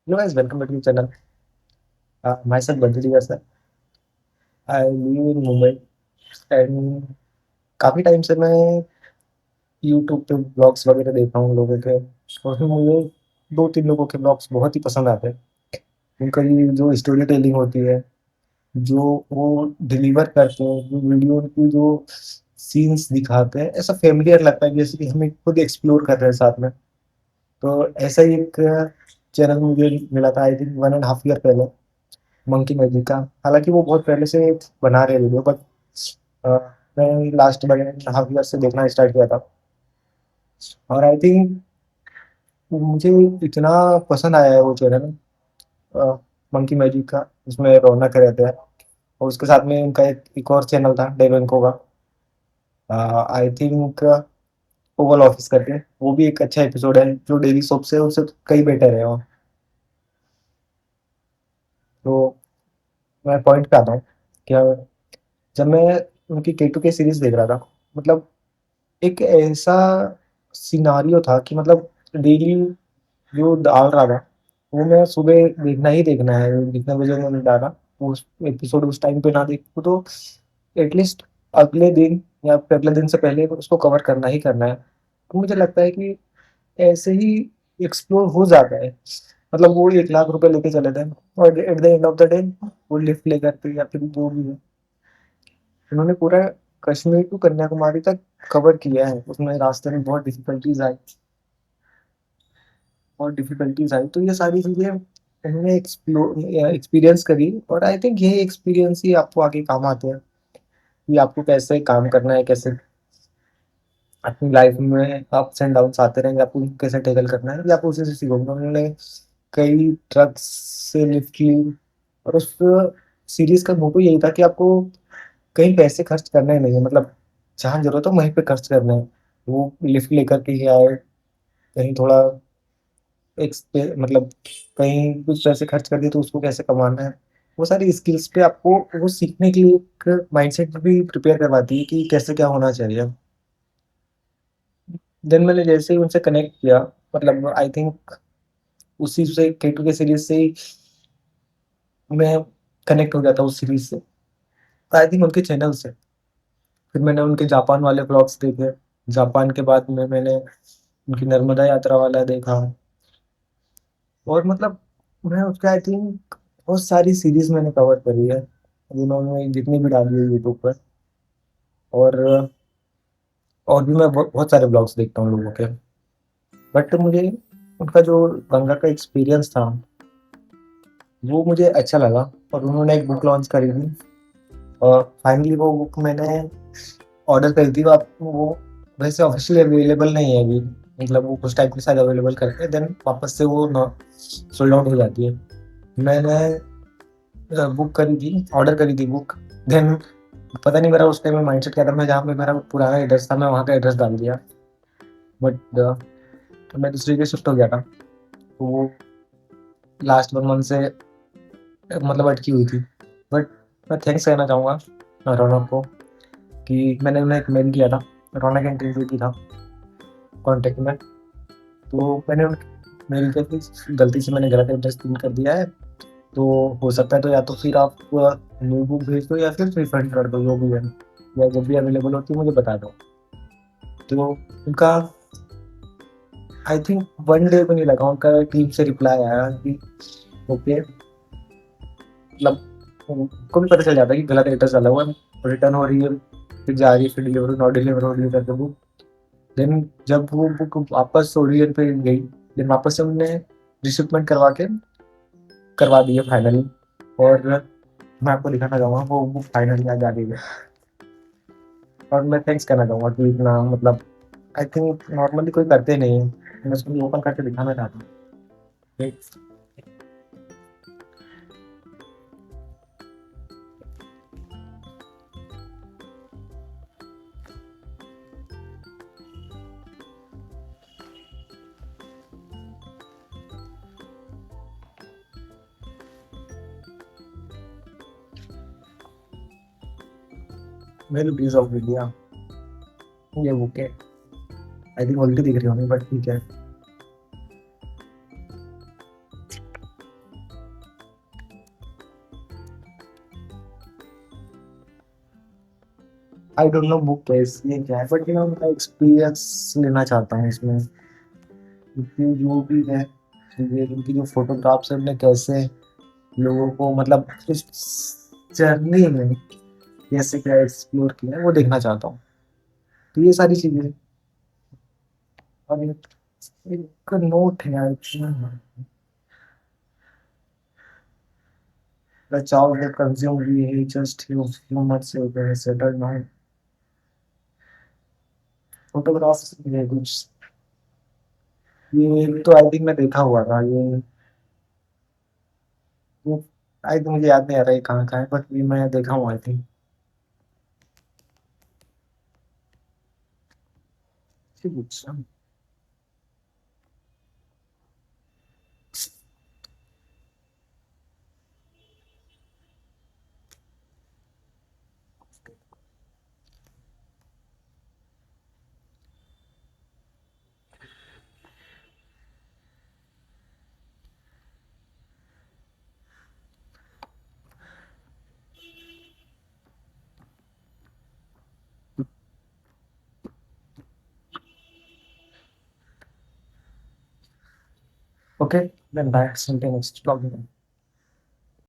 Hello guys, welcome back to the channel. Myself Badri sir. I live in Mumbai and काफ़ी time से मैं YouTube पे blogs वगैरह देख रहा हूँ लोगों के और फिर मुझे 2-3 लोगों के ब्लॉग्स बहुत ही पसंद आते हैं। उनका ये जो स्टोरी टेलिंग होती है, जो वो डिलीवर करते हैं, जो वीडियो उनकी जो सीन्स दिखाते हैं, ऐसा फ़ैमिलियर लगता है जैसे कि हम एक खुद एक्सप्लोर कर रहे हैं साथ में। तो ऐसा ही एक चैनल मुझे मिला था I think 1 and half year पहले। मंकी मैजिक का। हालाँकि वो बहुत पहले से बना रहे वीडियो बट अ, मैं लास्ट 1 एंड हाफ ईयर से देखना स्टार्ट किया था और आई थिंक मुझे इतना पसंद आया है वो चैनल अ, मंकी मैजिक का, जिसमें रौनक रहता है और उसके साथ में उनका एक और चैनल था डेवेंको का, आई थिंक ओवल ऑफिस करके। वो भी एक अच्छा एपिसोड है जो डेली सोप से उससे कहीं बेटर है वो। तो मैं पॉइंट पे आता हूँ। क्या जब मैं उनकी K2K सीरीज़ देख रहा था, मतलब एक ऐसा सिनारियो था कि मतलब डेली जो डाल रहा था, वो मैं सुबह देखना ही देखना है, जितने बजे उन्होंने डाला, उस एपिसोड उस टाइम पे ना देखूँ तो एटलीस्ट अगले दिन या फिर अगले दिन से पहले उसको कवर करना ही करना है। तो मुझे लगता है कि ऐसे ही एक्सप्लोर हो जाता है। मतलब वो 1 लाख रुपए लेके चले थे और at the end of the day वो लिफ्ट लेकर के या फिर जो भी है, उन्होंने पूरा कश्मीर टू कन्याकुमारी तक कवर किया है। उसमें रास्ते में बहुत डिफिकल्टीज आई, तो ये सारी चीजें उन्होंने एक्सपीरियंस करी और आई थिंक यही एक्सपीरियंस ही आपको आगे काम आते हैं कि आपको कैसे काम करना है, कैसे अपनी लाइफ में अप्स एंड डाउन्स आते रहेंगे, आपको कैसे टैकल करना है, ये आप उसी से सीखोगे। उन्होंने कई ट्रक्स से लिफ्ट ली और उस सीरीज का मोटो यही था कि आपको कहीं पैसे खर्च करने नहीं है, मतलब जहाँ जरूरत हो वहीं पे खर्च करना है। वो लिफ्ट लेकर के ही आए, कहीं थोड़ा मतलब कहीं कुछ पैसे खर्च कर दिए तो उसको कैसे कमाना है, वो सारी स्किल्स पे आपको वो सीखने के लिए एक माइंडसेट भी प्रिपेयर करवाती है कि कैसे क्या होना चाहिए। देन मैंने जैसे ही उनसे कनेक्ट किया, मतलब आई थिंक उसी से K2K सीरीज से ही मैं कनेक्ट हो गया था उस सीरीज से, आई थिंक उनके चैनल से। फिर मैंने उनके जापान वाले ब्लॉग्स देखे। जापान के बाद में मैंने उनकी नर्मदा यात्रा वाला देखा और मतलब मैं उसका आई थिंक बहुत सारी सीरीज मैंने कवर करी है उन्होंने जितनी भी डाली है यूट्यूब पर। और और भी मैं बहुत सारे ब्लॉग्स देखता हूँ लोगों के। बट मुझे उनका जो गंगा का एक्सपीरियंस था वो मुझे अच्छा लगा और उन्होंने एक बुक लॉन्च करी थी और फाइनली वो बुक मैंने ऑर्डर करी थी। वो वैसे ऑफिशियली अवेलेबल नहीं है अभी, मतलब वो कुछ टाइम के साथ अवेलेबल करते हैं, देन वापस से वो सोल्ड आउट हो जाती है। मैंने बुक करी थी, ऑर्डर करी थी बुक। देन पता नहीं मेरा उस टाइम में माइंडसेट क्या था, मैं जहाँ पे मेरा पुराना एड्रेस था मैं वहाँ का एड्रेस डाल दिया। बट मैं दूसरी जगह शिफ्ट हो गया था, तो वो लास्ट 1 मंथ से मतलब अटकी हुई थी। बट मैं थैंक्स कहना चाहूँगा रौनक को कि मैंने उन्हें एक मेल किया था, रौनक इंटरव्यू की था कॉन्टेक्ट में। तो मैंने मेल किया कि गलती से मैंने गलत एड्रेस पिन कर दिया है, तो हो सकता है तो या तो फिर आप न्यू बुक भेज दो या फिर रिफंड कर दो, जो भी है, या जब भी अवेलेबल होती है मुझे बता दो। तो उनका आई थिंक 1 डे भी नहीं लगा, उनका टीम से रिप्लाई आया कि ओके, मतलब उनको भी पता चल जाता है कि गलत एड्रेस डाला हुआ है, रिटर्न हो रही है, फिर जा रही है, फिर डिलीवर नॉट डिलीवर हो रही है करके बुक। देन जब वो बुक वापस ओरिजिन पे गई, देन वापस से उन्होंने रिशिपमेंट करवा दी है फाइनली। और मैं आपको दिखाना चाहूँगा वो बुक फाइनली आज आ गई है और मैं थैंक्स करना चाहूँगा कि इतना मतलब आई थिंक नॉर्मली कोई करते नहीं है, मैं उसको ओपन करके दिखाना चाहता हूँ। मेरी पीस ऑफ इंडिया, ये बुक है। आई थिंक उल्टी दिख रही होगी बट ठीक है। आई डोंट नो बुक कैसी है क्या है, बट मैं उनका एक्सपीरियंस लेना चाहता हूँ इसमें, क्योंकि जो भी है ये उनकी जो फोटोग्राफ्स है उन्होंने कैसे लोगों को मतलब इस जर्नी में कैसे क्या एक्सप्लोर किया है वो देखना चाहता हूँ। तो ये सारी चीजें हैं। और एक नोट है I think, the child that consumed we just few months ago settled now photographs ये कुछ, ये तो आई थिंक मैं देखा हुआ था ये आई थिंक मुझे याद नहीं आ रहा है कहाँ का है, बट ये मैं देखा हूँ आई थिंक। कुछ ओके, देन बाय, सुनते हैं नेक्स्ट ब्लॉग में।